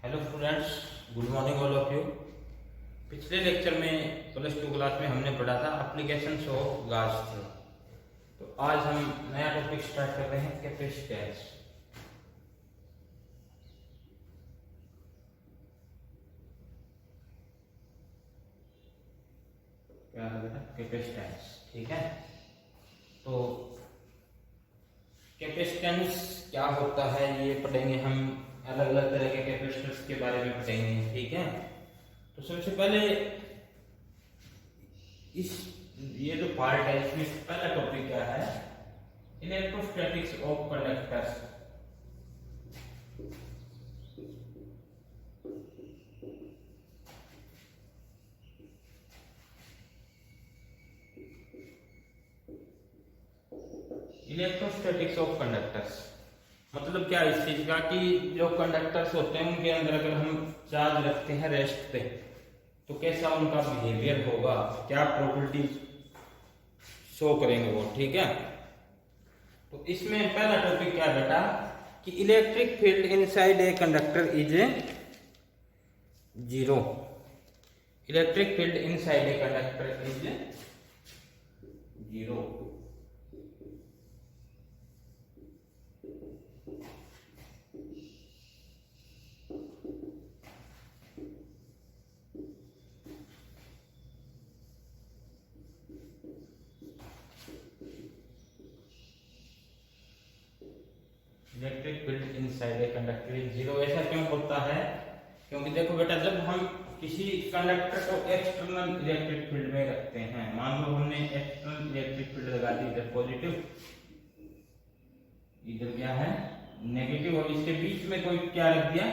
Hello students, good morning all of you. पिछले lecture में +2 class में हमने पढ़ा था एप्लीकेशंस ऑफ गॉस थ्योरम। तो आज हम नया टॉपिक स्टार्ट कर रहे हैं, कैपेसिटेंस। क्या है बेटा? कैपेसिटेंस। ठीक है, तो कैपेसिटेंस क्या होता है ये पढ़ेंगे हम। अलग अलग तरह के कैपेसिटर्स के बारे में पढ़ेंगे। ठीक है, तो सबसे पहले इस ये जो पार्ट है इसमें पहला टॉपिक क्या है? Electrostatics of conductors. Electrostatics of conductors मतलब क्या इस चीज का कि जो कंडक्टर्स होते हैं उनके अंदर अगर हम चार्ज रखते हैं रेस्ट पे तो कैसा उनका बिहेवियर होगा, क्या प्रॉपर्टी शो करेंगे वो। ठीक है, तो इसमें पहला टॉपिक क्या बेटा कि electric field inside a conductor is zero. Electric field inside a conductor is zero. Electric field inside a conductor is zero. ऐसा क्यों होता है? क्योंकि देखो बेटा, जब हम किसी कंडक्टर को एक्सटर्नल इलेक्ट्रिक फील्ड में रखते हैं, मान लो हमने एक्सटर्नल इलेक्ट्रिक फील्ड लगा दी, इधर पॉजिटिव इधर क्या है नेगेटिव, और इसके बीच में कोई क्या रख दिया?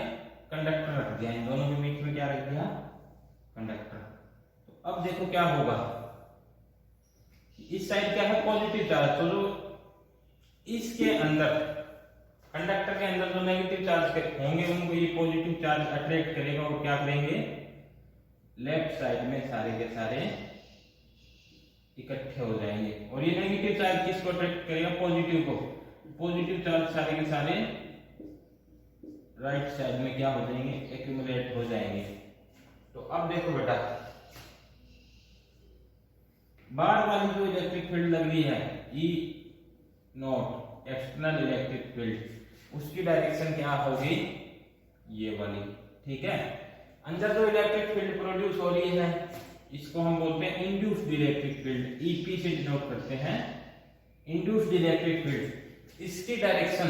कंडक्टर रख दिया। इन दोनों के बीच में क्या रख दिया? कंडक्टर। तो अब देखो क्या होगा, इस साइड क्या है? Positive charge. तो जो इसके अंदर कंडक्टर के अंदर जो नेगेटिव चार्ज होंगे उनको ये पॉजिटिव चार्ज अट्रैक्ट करेगा और क्या करेंगे? लेफ्ट साइड में सारे के सारे इकट्ठे हो जाएंगे। और ये नेगेटिव चार्ज किसको अट्रैक्ट करेगा? पॉजिटिव को। पॉजिटिव चार्ज सारे के सारे राइट साइड में क्या हो जाएंगे? एक्यूमुलेट हो जाएंगे। तो अब देखो बेटा, बाहर वाली जो इलेक्ट्रिक फील्ड लग रही है ई नॉट, एक्सटर्नल इलेक्ट्रिक फील्ड, उसकी डायरेक्शन क्या होगी? ये वाली। ठीक है, अंदर जो इलेक्ट्रिक फील्ड प्रोड्यूस हो रही है इसको हम बोलते हैं इंड्यूस्ड इलेक्ट्रिक फील्ड, ईपी से डिनोट करते हैं। इंड्यूस्ड इलेक्ट्रिक फील्ड, इसकी डायरेक्शन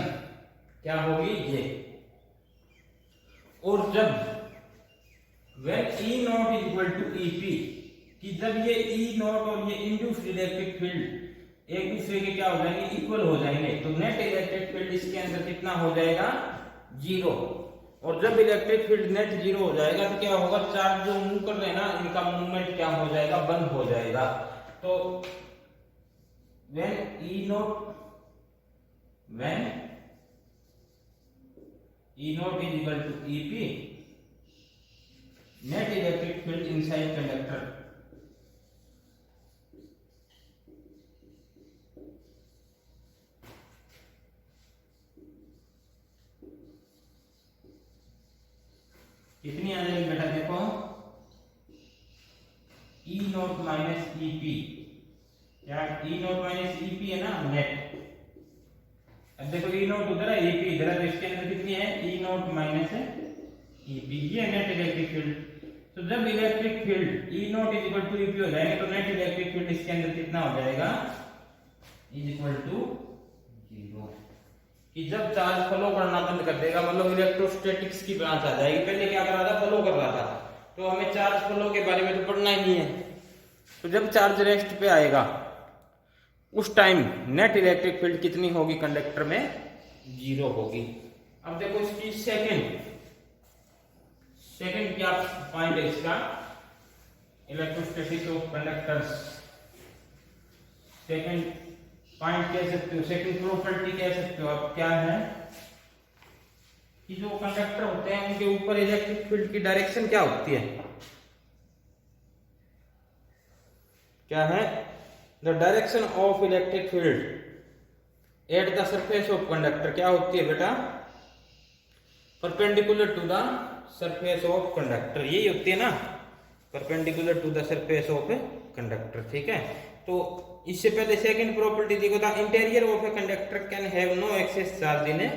क्या होगी? ये। और जब when E naught is equal to EP, कि जब ये E नॉट और ये इंड्यूस्ड इलेक्ट्रिक फील्ड एक दूसरे के क्या हो जाएंगे? इक्वल हो जाएंगे, तो नेट इलेक्ट्रिक फील्ड इसके अंदर कितना हो जाएगा? जीरो। और जब इलेक्ट्रिक फील्ड नेट जीरो हो जाएगा तो क्या होगा? चार्ज जो मूव कर रहे हैं ना, इनका मूवमेंट क्या हो जाएगा? बंद हो जाएगा। तो when E naught is equal to EP, net electric field inside conductor कितनी आ जाएगी बेटा? देखो E नॉट माइनस EP, क्या E नॉट माइनस EP है ना नेट। अब देखो E नॉट उधर है, EP इधर है, तो इसके अंदर कितनी है? E नॉट माइनस EP, ये नेट इलेक्ट्रिक फील्ड। तो जब electric field E naught is equal to EP हो जाएंगे तो नेट इलेक्ट्रिक फील्ड इसके अंदर कितना हो जाएगा? Is equal to zero. कि जब चार्ज फ्लो करना बंद कर देगा, मतलब इलेक्ट्रोस्टैटिक्स की ब्रांच आ जाएगी। पहले क्या कर रहा था? फ्लो कर रहा था, तो हमें चार्ज फ्लो के बारे में तो पढ़ना ही नहीं है। तो जब चार्ज रेस्ट पे आएगा उस टाइम नेट इलेक्ट्रिक फील्ड कितनी होगी? कंडक्टर में जीरो होगी। अब देखो इसकी सेकंड क्या पॉइंट है इसका? Electrostatics of conductors second point कह सकते हो, सेकंड प्रॉपर्टी कह सकते हो। अब क्या है कि जो कंडक्टर होते हैं उनके ऊपर इलेक्ट्रिक फील्ड की डायरेक्शन क्या होती है? क्या है? The direction of electric field at the surface of conductor क्या होती है बेटा? Perpendicular to the surface of conductor, यही होती है ना, perpendicular to the surface of a conductor. ठीक है, तो इससे पहले सेकंड प्रॉपर्टी देखो, the interior of a conductor can have no excess charge in a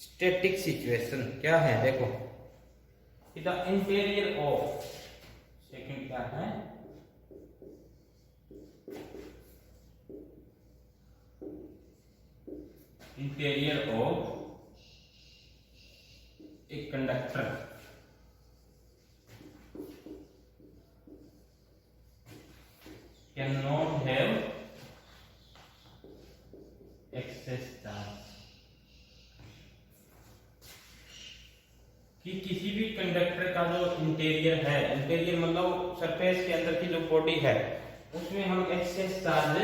static situation. क्या है देखो, द इंटीरियर ऑफ, सेकंड क्या है, interior of a conductor can not have excess charge, कि किसी भी कंडक्टर का जो इंटीरियर है, इंटीरियर मतलब सरफेस के अंदर की जो बॉडी है, उसमें हम एक्सेस चार्ज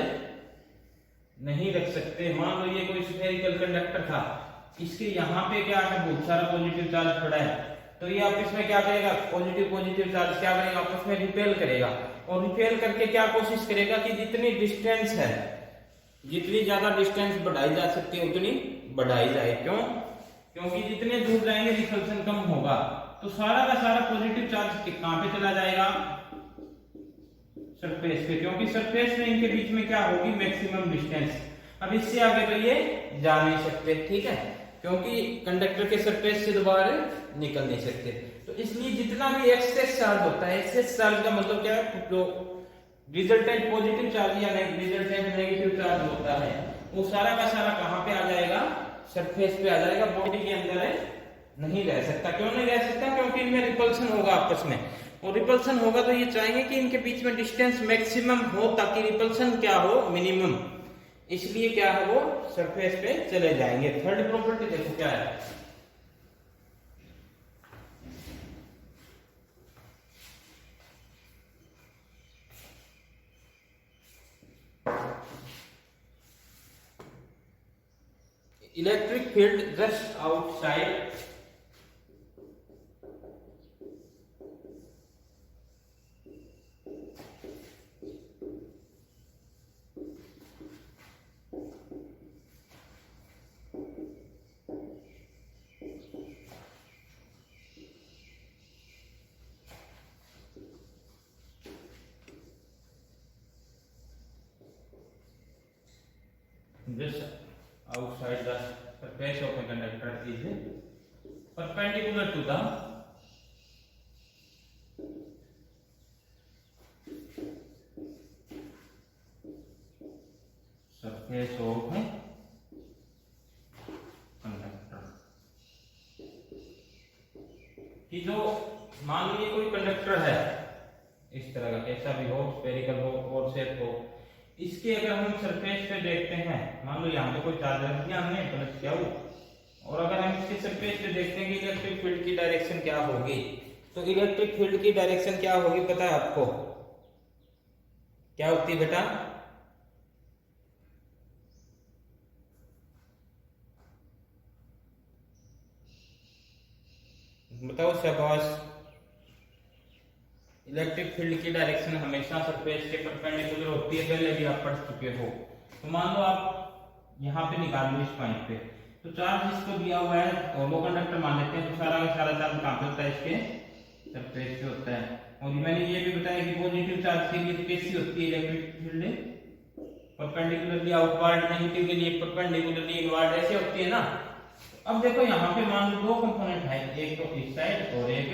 नहीं रख सकते। मान लो ये कोई स्फेरिकल कंडक्टर था, इसके यहाँ पे क्या है, बहुत सारा पॉजिटिव चार्ज पड़ा है, तो ये आपस में क्या करेगा, पॉजिटिव चार्ज क्या करेगा, आपस में रिपेल करेगा, और रिपेल करके क्या कोशिश करेगा कि जितनी डिस्टेंस है, जितनी ज्यादा डिस्टेंस बढ़ाई जा सकती है उतनी बढ़ाई जाए। क्यों? क्योंकि जितने दूर जाएंगे रिपल्सन कम होगा, तो सारा का सारा पॉजिटिव चार्ज कहां पे चला जाएगा, सरफेस पे, क्योंकि सरफेस में इनके बीच में क्या होगी, मैक्सिमम डिस्टेंस। अब इससे आगे तो ये जा नहीं सकते, ठीक है, क्योंकि कंडक्टर के सरफेस से दोबारा निकल नहीं सकते। तो इसलिए जितना भी एक्सेस चार्ज होता है, एक्सेस चार्ज का मतलब क्या है, जो रिजल्टेंट पॉजिटिव चार्ज या रिजल्टेंट नेगेटिव चार्ज होता है, वो सारा का सारा कहां पे आ जाएगा, सरफेस पे आ जाएगा, बॉडी के अंदर नहीं रह सकता। क्यों नहीं रह सकता? क्योंकि इनमें रिपल्सन होगा आपस में, और रिपल्सन होगा तो ये चाहेंगे कि इनके बीच में डिस्टेंस मैक्सिमम हो, ताकि रिपल्सन क्या हो, मिनिमम। इसलिए क्या है, वो सरफेस पे चले जाएंगे। थर्ड प्रॉपर्टी देखो क्या है, electric field just outside just outside the surface of a conductor is perpendicular to the surface of a conductor। कि जो मान लीजिए कोई कंडक्टर है इस तरह का, कैसा भी हो, स्फेरिकल हो और शेप हो, इसके अगर हम सरफेस पे देखते हैं, मान लो यहाँ पे कोई चार्ज रख दिया हमने, प्लस किया वो, और अगर हम इसके सरफेस पे देखते हैं कि इलेक्ट्रिक फील्ड की डायरेक्शन क्या होगी, तो इलेक्ट्रिक फील्ड की डायरेक्शन क्या होगी पता है आपको, क्या होती है बेटा, बताओ शाबाश। इलेक्ट्रिक फील्ड की डायरेक्शन हमेशा सरफेस के परपेंडिकुलर होती है, पहले भी आप पढ़ चुके हो। तो मान लो आप यहाँ पे निकाल लो इस पॉइंट पे, तो चार्ज इसको दिया हुआ है और वो कंडक्टर मान लेते हैं, तो सारा का सारा चार्ज कहाँ पे होता है, इसके सरफेस पे होता है। और मैंने ये भी बताया कि पॉजिटिव चार्ज के लिए कैसी होती है electric field, perpendicularly outward, negative के लिए परपेंडिकुलरली इनवर्ड, ऐसे होती है ना। अब देखो यहाँ पे मान लो दो कंपोनेंट है, एक तो इस साइड और एक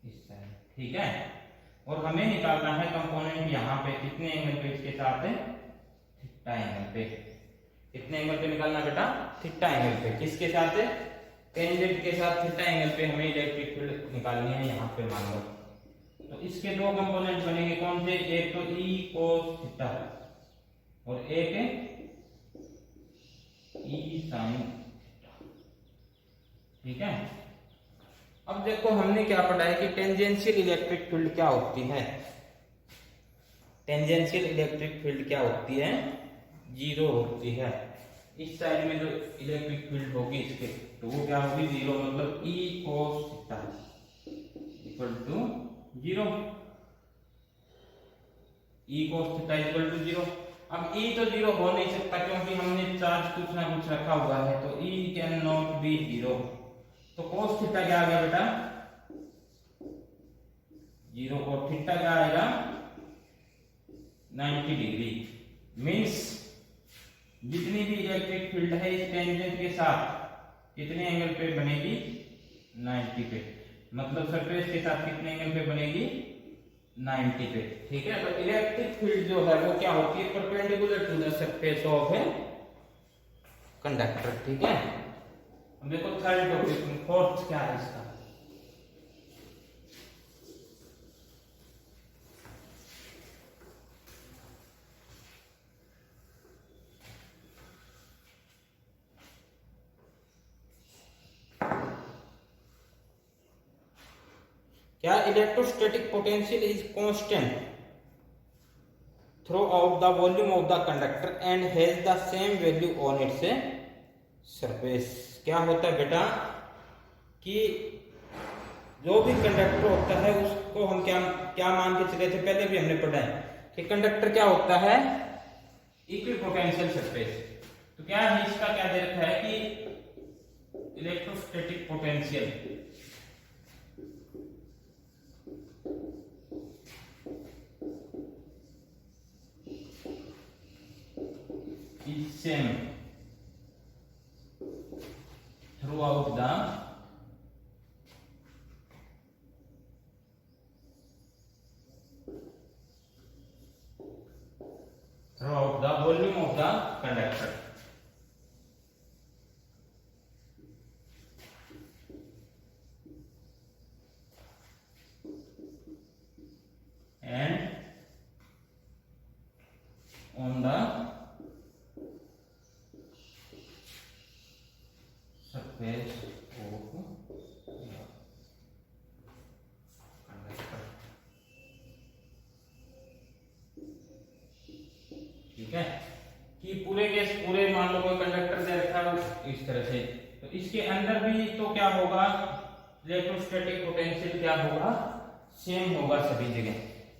इस साइड, ठीक है, और हमें निकालना है कंपोनेंट यहाँ पे कितने एंगल पे, इसके साथ थीटा एंगल पे। कितने एंगल पे निकालना बेटा, थीटा एंगल पे। किसके साथ, टेंजेंट के साथ थीटा एंगल पे हमें इलेक्ट्रिक फील्ड निकालनी है यहाँ पे मान लो। तो इसके दो कंपोनेंट बनेंगे, कौन से, एक तो ई कोस थीटा और एक ई साइन थीटा, ठीक है। अब देखो हमने क्या पढ़ा है कि टेंजेंशियल इलेक्ट्रिक फील्ड क्या होती है, टेंजेंशियल इलेक्ट्रिक फील्ड क्या होती है, जीरो होती है। इस साइड में जो इलेक्ट्रिक फील्ड होगी इसके, तो वो क्या होगी, जीरो, मतलब E cos theta equal to zero, E cos theta equal to zero. अब E तो जीरो हो नहीं सकता क्योंकि हमने चार्ज कुछ ना कुछ रखा हुआ है, तो E can not be zero. तो cos थीटा क्या आ गया बेटा, जीरो। cos थीटा क्या आएगा 90 डिग्री। मीन्स जितनी भी इलेक्ट्रिक फील्ड है इस टेंजेंट के साथ कितने एंगल पे बनेगी, 90 पे। मतलब सरफेस के साथ कितने एंगल पे बनेगी, 90 पे। ठीक है, तो इलेक्ट्रिक फील्ड जो है वो क्या होती है, perpendicular to the surface of a conductor. ठीक है, अब देखो थर्ड टॉपिक में फोर्थ क्या है इसका। क्या electrostatic potential is constant through out the volume of the conductor and has the same value on its surface. क्या होता है बेटा कि जो भी कंडक्टर होता है उसको हम क्या क्या मान के चले थे, पहले भी हमने पढ़ा है कि कंडक्टर क्या होता है, इक्विपोटेंशियल सरफेस। तो क्या है इसका क्या दे रखा है कि electrostatic potential is same throughout the volume of the conductor. And on the surface of the conductor. ठीक है, कि पूरे मान लो कोई कंडक्टर दे रखा है इस तरह से, तो इसके अंदर भी तो क्या होगा, इलेक्ट्रोस्टैटिक पोटेंशियल क्या होगा, सेम होगा सभी जगह,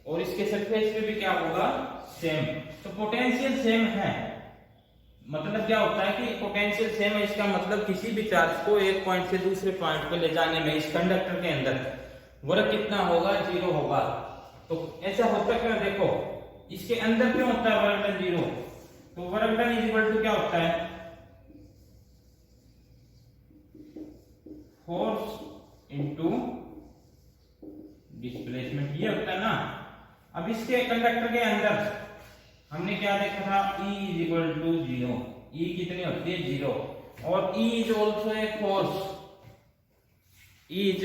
और इसके सरफेस पे भी क्या होगा, सेम। तो पोटेंशियल सेम है, मतलब क्या होता है कि पोटेंशियल सेम है, इसका मतलब किसी भी चार्ज को एक पॉइंट से दूसरे पॉइंट पे ले जाने में इस कंडक्टर के अंदर वर्क कितना होगा, जीरो होगा। तो ऐसा होता क्यों, देखो इसके अंदर क्यों होता है वर्क डन जीरो, तो work done is equal to क्या होता है, फोर्स इनटू डिस्प्लेसमेंट, ये होता है ना। अब इसके कंडक्टर के अंदर हमने क्या देखा था, E is equal to zero. E कितनी होती है, जीरो। और E is also a force, E is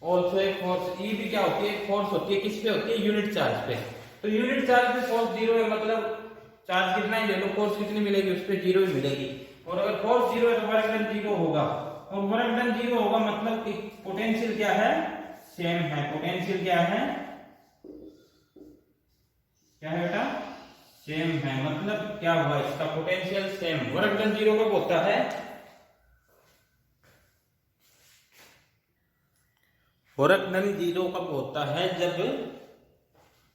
also a force. E भी क्या होती है, फोर्स होती है, किस पे होती है, यूनिट चार्ज पे। तो यूनिट चार्ज पे फोर्स जीरो है, मतलब चार्ज कितना ही ले लो, फोर्स कितनी मिलेगी, उस पर जीरो ही मिलेगी। और अगर फोर्स जीरो है तो वर्क डन जीरो होगा, और वर्क डन जीरो होगा मतलब कि पोटेंशियल क्या है, सेम है। पोटेंशियल क्या है, क्या है बेटा, सेम है। मतलब क्या हुआ, इसका potential same. Work done zero कब होता है, वर्क डन जीरो कब होता है, जब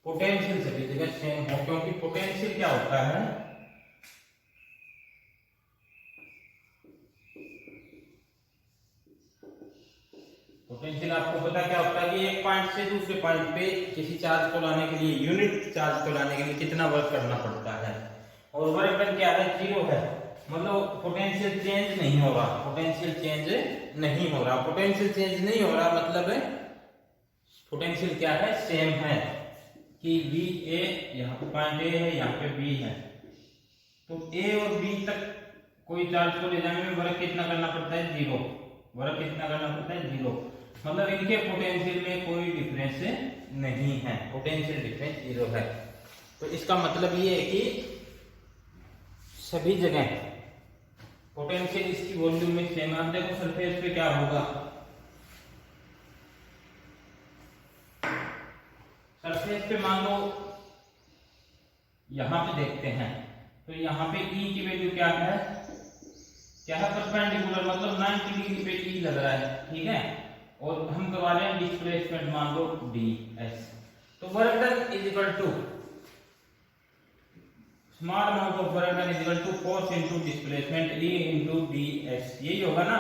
पोटेंशियल सभी जगह सेम हो। क्योंकि पोटेंशियल क्या होता है, पोटेंशियल आपको पता क्या होता है कि एक पॉइंट से दूसरे पॉइंट पे किसी चार्ज को लाने के लिए, यूनिट चार्ज को लाने के लिए कितना वर्क करना पड़ता है। और वर्क डन क्या है, जीरो है, मतलब पोटेंशियल चेंज नहीं हो रहा, पोटेंशियल चेंज नहीं हो रहा। पोटेंशियल चेंज नहीं हो रहा मतलब पोटेंशियल क्या है, सेम है। कि बी ए, यहाँ पे पॉइंट ए है, यहाँ पे बी है, तो ए और बी तक कोई चार्ज को ले जाने में वर्क कितना करना पड़ता है, जीरो। वर्क कितना करना पड़ता है, जीरो। मतलब इनके पोटेंशियल में कोई डिफरेंस नहीं है, पोटेंशियल डिफरेंस जीरो है। तो इसका मतलब ये है कि सभी जगह पोटेंशियल इसकी वॉल्यूम में सेम। आप देखो सरफेस पे क्या होगा, सरफेस पे मान लो यहां पे देखते हैं, तो यहाँ पे E की वैल्यू क्या है, परपेंडिकुलर, मतलब 90 डिग्री पे E लग रहा है, ठीक है। और हम करवा रहे हैं डिस्प्लेसमेंट मान लो ds। तो work done is equal to small amount of work done is equal to force into displacement E into ds, यही होगा ना।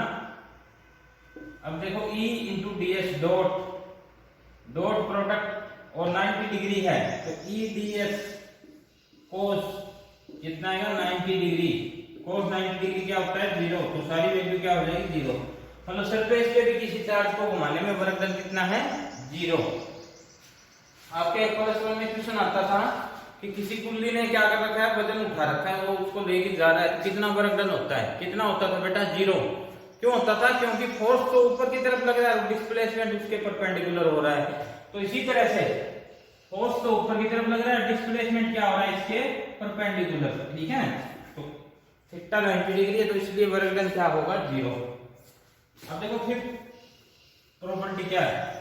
अब देखो E into ds dot product और 90 डिग्री है तो E ds cos कितना आएगा 90 डिग्री, cos 90 डिग्री क्या होता है 0, तो सारी वैल्यू क्या हो जाएगी 0। मतलब सरफेस पे भी किसी चार्ज को घुमाने में वर्क डन कितना है 0। आपके क्लास में क्वेश्चन आता था कि किसी कुल्ली ने क्या कर रखा है, वजन उठा रखा है, वो उसको लेके जा रहा है, कितना वर्क डन होता है, कितना होता था बेटा 0। क्यों होता था, क्योंकि फोर्स तो ऊपर की तरफ लग रहा है, डिस्प्लेसमेंट उसके परपेंडिकुलर हो रहा है। तो इसी तरह से फोर्स तो ऊपर की तरफ लग रहा है, डिस्प्लेसमेंट क्या हो रहा है इसके परपेंडिकुलर, ठीक है। तो थीटा 90 डिग्री है तो इसलिए वर्क डन क्या होगा 0। अब देखो फिर प्रॉपर्टी क्या है,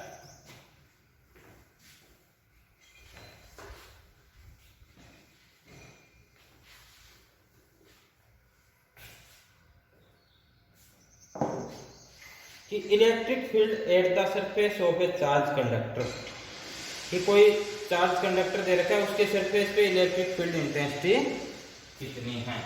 कि electric field at the surface of A charge conductor, कि कोई चार्ज कंडक्टर दे रखा है, उसके सरफेस पे इलेक्ट्रिक फील्ड इंटेंसिटी कितनी है।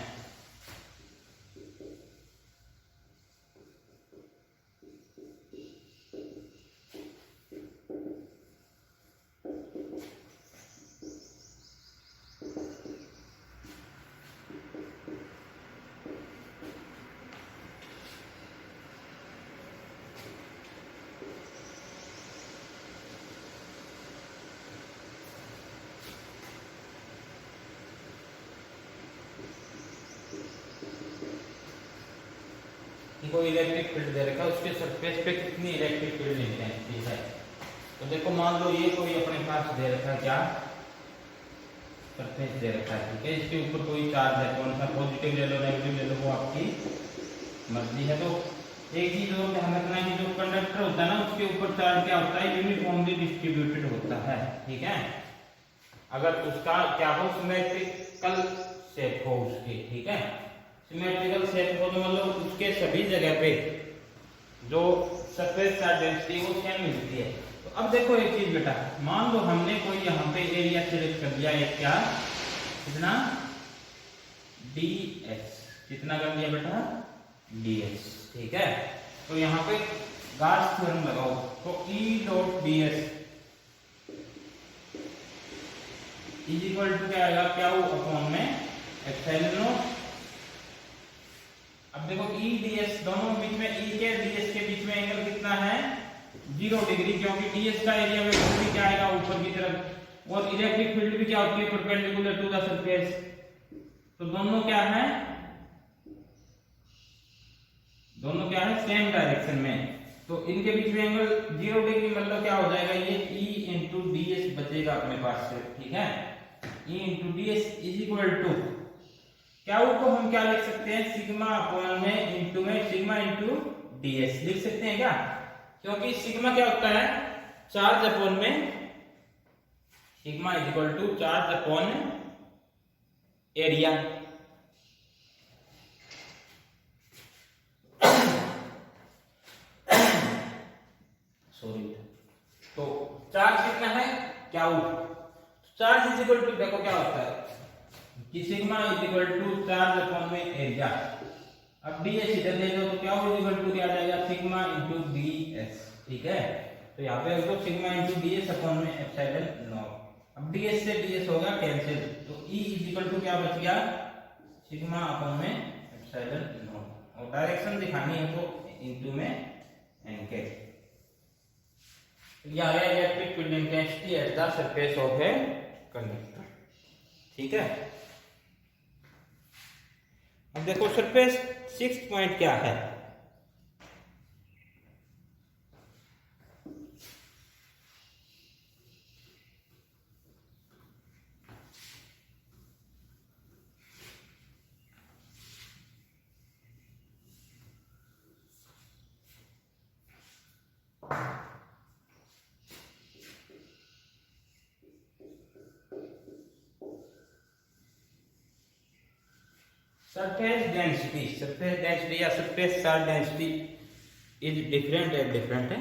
कोई इलेक्ट्रिक फील्ड दे रखा है, उसके सरफेस पे कितनी इलेक्ट्रिक फील्ड इंटेंसिटी है। तो देखो मान लो ये कोई अपने पास दे रखा है, क्या सरफेस दे रखा है, ठीक है। इसके ऊपर कोई चार्ज है, कौन सा, पॉजिटिव ले लो नेगेटिव ले लो, वो आपकी मर्जी है। तो एक चीज और ध्यान रखना है कि जो कंडक्टर होता है ना, उसके ऊपर चार्ज क्या होता है, यूनिफॉर्मली डिस्ट्रीब्यूटेड होता है, ठीक है। अगर उसका क्या हो, सिमेट्रिकल शेप हो उसकी, ठीक है। सिमेट्रिकल शेप हो तो मतलब उसके सभी जगह पे जो सरफेस चार्ज डेंसिटी वो सेम मिलती है। तो अब देखो एक चीज बेटा, मान लो हमने कोई यहाँ पे एरिया सिलेक्ट कर दिया, एक क्या कितना ds, कितना कर दिया बेटा ds, ठीक है। तो यहाँ पे गाउस थ्योरम लगाओ, तो E dot ds is equal to क्या आएगा, क्या वो अपॉन में एप्सिलॉन नॉट। अब देखो E ds दोनों बीच में, E के ds के बीच में एंगल कितना है 0 डिग्री, क्योंकि ds का एरिया वेक्टर भी क्या आएगा ऊपर की तरफ, और इलेक्ट्रिक फील्ड भी क्या होती है परपेंडिकुलर टू द सरफेस। तो दोनों क्या है, दोनों क्या है सेम डायरेक्शन में, तो इनके बीच में एंगल 0 डिग्री, मतलब क्या हो जाएगा ये E इंटू ds बचेगा अपने पास से, ठीक है। E into ds is equal to क्या को हम क्या लिख सकते हैं, सिग्मा अपॉन में सिग्मा इंटू ds लिख सकते हैं क्या, क्योंकि सिग्मा क्या होता है चार्ज अपॉन में, sigma is equal to charge upon area. Sorry, तो चार्ज कितना है क्या, चार्ज इज इक्वल टू देखो क्या होता है कि sigma is equal to charge upon में एरिया। अब ds इधर ले लो तो क्या इज इक्वल टू क्या आ जाएगा, सिग्मा इंटू ds, ठीक है। तो यहाँ पे देखो सिग्मा इंटू ds अपॉन में एप्सिलॉन नॉट। अब ds से ds होगा कैंसिल, तो E इज इक्वल टू क्या बच गया, सिग्मा अपॉन में एप्सिलॉन नॉट, और डायरेक्शन दिखानी है तो इंटू में एनके। ये आ गया electric field intensity at the surface of a conductor, ठीक है। अब देखो सरफेस 6 पॉइंट क्या है, सरफेस डेंसिटी या surface charge density is different at different है।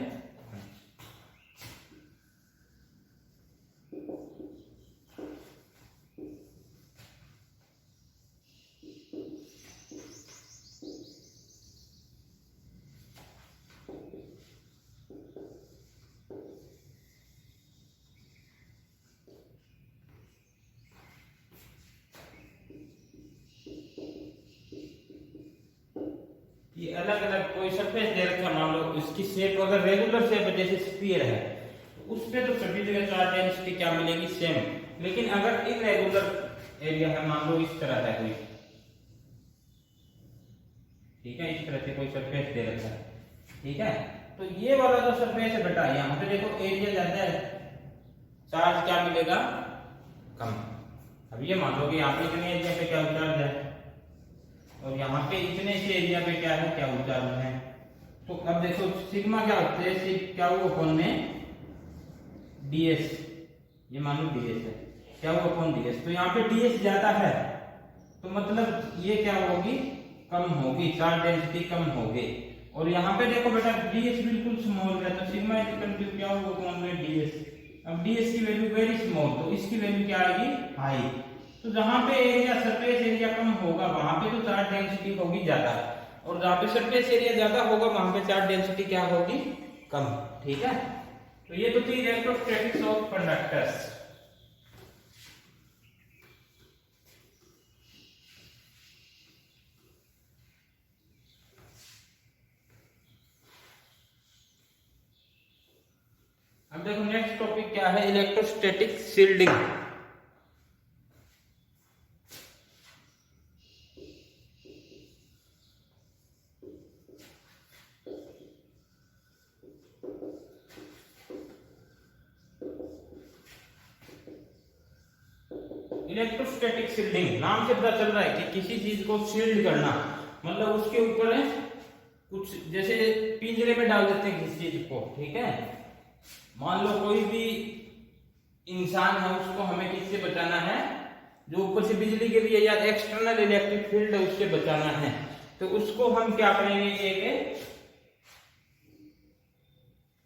अलग अलग कोई सरफेस दे रखा, मान लो इसकी शेप अगर रेगुलर शेप है जैसे स्फीयर है, तो उस पे तो सभी जगह चार्ज डेंसिटी क्या मिलेगी, सेम। लेकिन अगर इरेगुलर एरिया है, मान लो इस तरह है कोई, ठीक है, इस तरह से कोई सरफेस दे रखा है, ठीक है, तो ये वाला जो सरफेस है बेटा, यहाँ पे देखो एरिया ज्यादा है, चार्ज क्या मिलेगा, कम। अब ये मान लो कि यहाँ पे इतने एरिया पे क्या चार्ज है और यहाँ पे इतने से एरिया पे क्या है, क्या चार्ज है। तो अब देखो सिग्मा क्या होता है, क्या हुआ अपॉन में ds, ये मान लो ds है, क्या हुआ अपॉन ds, तो यहाँ पे ds ज्यादा है तो मतलब ये क्या होगी, कम होगी, चार्ज डेंसिटी कम होगी। और यहाँ पे देखो बेटा ds बिल्कुल स्मॉल है, तो सिग्मा इक्वल टू क्या होगा अपॉन में ds। अब ds की वैल्यू वेरी स्मॉल, तो इसकी वैल्यू क्या आएगी, हाई। तो जहां पे एरिया सरफेस एरिया कम होगा वहां पे तो चार्ज डेंसिटी होगी ज्यादा, और जहां पे सरफेस एरिया ज्यादा होगा वहां पे चार्ज डेंसिटी क्या होगी, कम, ठीक है। तो ये तो थी इलेक्ट्रोस्टैटिक्स ऑफ कंडक्टर्स। अब देखो नेक्स्ट टॉपिक क्या है, इलेक्ट्रोस्टैटिक शील्डिंग। इलेक्ट्रोस्टैटिक शील्डिंग नाम से पता चल रहा है कि किसी चीज को शील्ड करना, मतलब उसके ऊपर कुछ जैसे पिंजरे में डाल देते हैं किसी चीज को, ठीक है। मान लो कोई भी इंसान है, उसको हमें किससे बचाना है, जो ऊपर से बिजली के लिए या एक्सटर्नल इलेक्ट्रिक फील्ड है उससे बचाना है, तो उसको हम क्या करेंगे, एक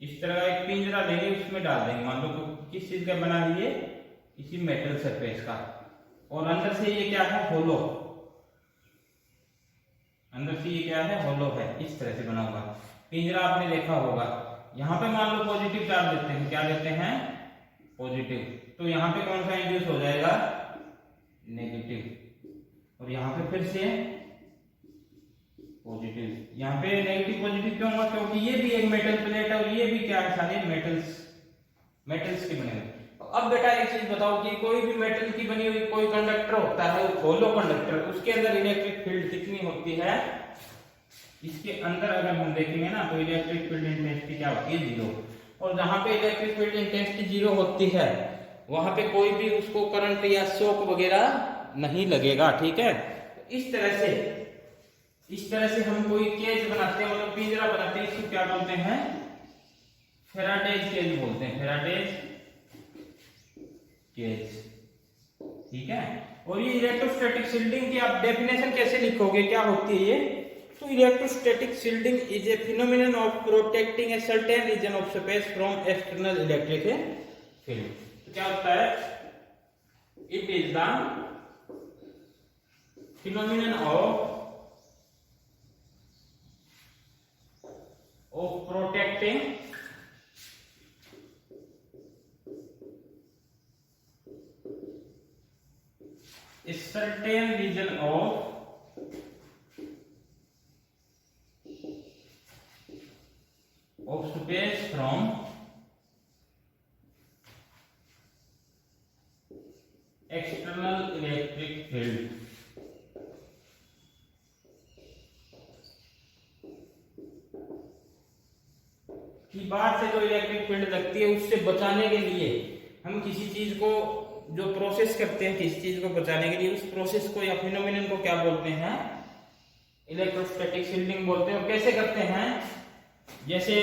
इस तरह का एक पिंजरा लेंगे, उसमें डाल देंगे। मान लो तो किस चीज का बना है ये, इसी मेटल सरफेस का, और अंदर से ये क्या है, होलो, अंदर से ये क्या है, होलो है, इस तरह से बना हुआ पिंजरा आपने देखा होगा। यहाँ पे मान लो पॉजिटिव चार्ज देते हैं, क्या देते हैं, पॉजिटिव, तो यहाँ पे कौन सा इंड्यूस हो जाएगा, नेगेटिव, और यहाँ पे फिर से पॉजिटिव। यहाँ पे नेगेटिव पॉजिटिव क्यों हुआ, क्योंकि ये भी एक मेटल प्लेट है और ये भी क्या है, सारे मेटल्स के बने हुए। अब बेटा एक चीज बताओ कि कोई भी मेटल की बनी हुई कोई कंडक्टर होता है, होलो कंडक्टर, उसके अंदर इलेक्ट्रिक फील्ड कितनी होती है, इसके अंदर अगर हम देखेंगे ना, तो इलेक्ट्रिक फील्ड इंटेंसिटी क्या होती है, 0। और जहां पे इलेक्ट्रिक फील्ड इंटेंसिटी 0 होती है वहां पे कोई भी उसको करंट या शॉक वगैरह नहीं लगेगा, ठीक है। इस तरह से हम कोई केज बनाते हैं, मतलब पिंजरा बनाते हैं, इसको क्या बोलते हैं, फेराडेज केज बोलते हैं, फेराडेज केज, ठीक है। और ये इलेक्ट्रोस्टैटिक शील्डिंग की आप डेफिनेशन कैसे लिखोगे, क्या होती है ये, तो electrostatic shielding is a phenomenon of protecting a certain region of space from external electric field. तो क्या होता है, it is the phenomenon of protecting a certain region of space from external electric field। की बात से जो electric field लगती है उससे बचाने के लिए हम किसी चीज को जो प्रोसेस करते हैं, किसी चीज को बचाने के लिए उस प्रोसेस को या फिनोमिनन को क्या बोलते हैं, इलेक्ट्रोस्टैटिक शील्डिंग बोलते हैं। और कैसे करते हैं, जैसे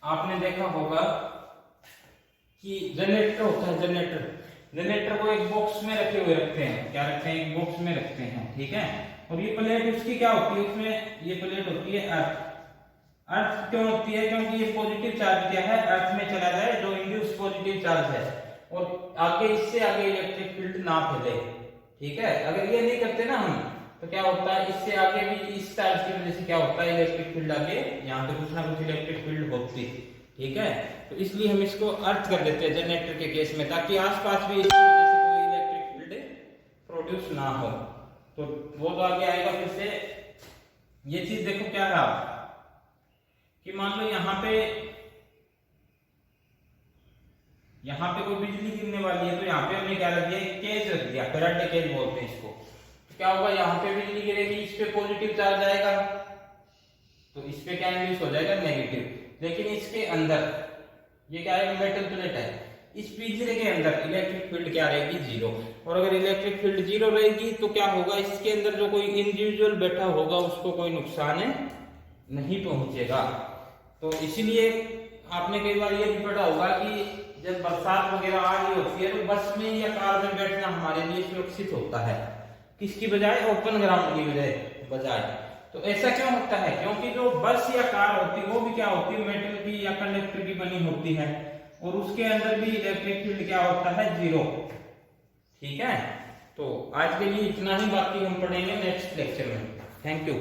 आपने देखा होगा कि जनरेटर होता है, जनरेटर को एक बॉक्स में रखे हुए रखते हैं, क्या रखते हैं, एक बॉक्स में रखते हैं, ठीक है। और ये प्लेट उसकी क्या होती है, उसमें ये प्लेट होती है अर्थ क्यों होती है, क्योंकि ये पॉजिटिव चार्ज क्या है, अर्थ में चला जाए, जो इंड्यूस पॉजिटिव चार्ज है, और आगे इससे आगे इलेक्ट्रिक फील्ड ना फैले, ठीक है। अगर ये नहीं करते ना हम, तो क्या होता है, इससे आगे भी इस चार्ज की वजह से क्या होता है, इलेक्ट्रिक फील्ड आगे यहाँ पे कुछ ना कुछ इलेक्ट्रिक फील्ड होती है, ठीक है। तो इसलिए हम इसको अर्थ कर देते हैं जनरेटर के केस में, ताकि आसपास भी इसकी वजह से कोई इलेक्ट्रिक फील्ड प्रोड्यूस ना हो। तो वो तो आगे आएगा फिर से ये चीज देखो क्या है आप कि मान लो यहाँ पे कोई बिजली गिरने वाली है, तो यहाँ पे हमने क्या रख दिया, केज रख दिया, फैराडे केज बोलते हैं इसको। तो क्या होगा, यहाँ पे बिजली गिरेगी, इस पे पॉजिटिव चार्ज आएगा, तो इस पे क्या इंड्यूस हो जाएगा, नेगेटिव। लेकिन इसके अंदर ये क्या है, मेटल प्लेट है, इस पिंजरे के अंदर इलेक्ट्रिक फील्ड क्या रहेगी, जीरो। और अगर इलेक्ट्रिक फील्ड जीरो रहेगी तो क्या होगा, इसके अंदर जो कोई इंडिविजुअल बैठा होगा उसको कोई नुकसान नहीं पहुंचेगा। तो इसीलिए आपने कई बार ये भी पढ़ा होगा कि जब बरसात वगैरह आ रही होती है तो बस में या कार में बैठना हमारे लिए सुरक्षित होता है, किसकी बजाय, ओपन ग्राउंड की बजाय। तो ऐसा क्यों होता है, क्योंकि जो बस या कार होती है वो भी क्या होती है, मेटल की या कंडक्टर की बनी होती है, और उसके अंदर भी इलेक्ट्रिक फील्ड क्या होता है, जीरो। ठीक है, तो आज के लिए इतना ही, बाकी हम पढ़ेंगे नेक्स्ट लेक्चर में। Thank you.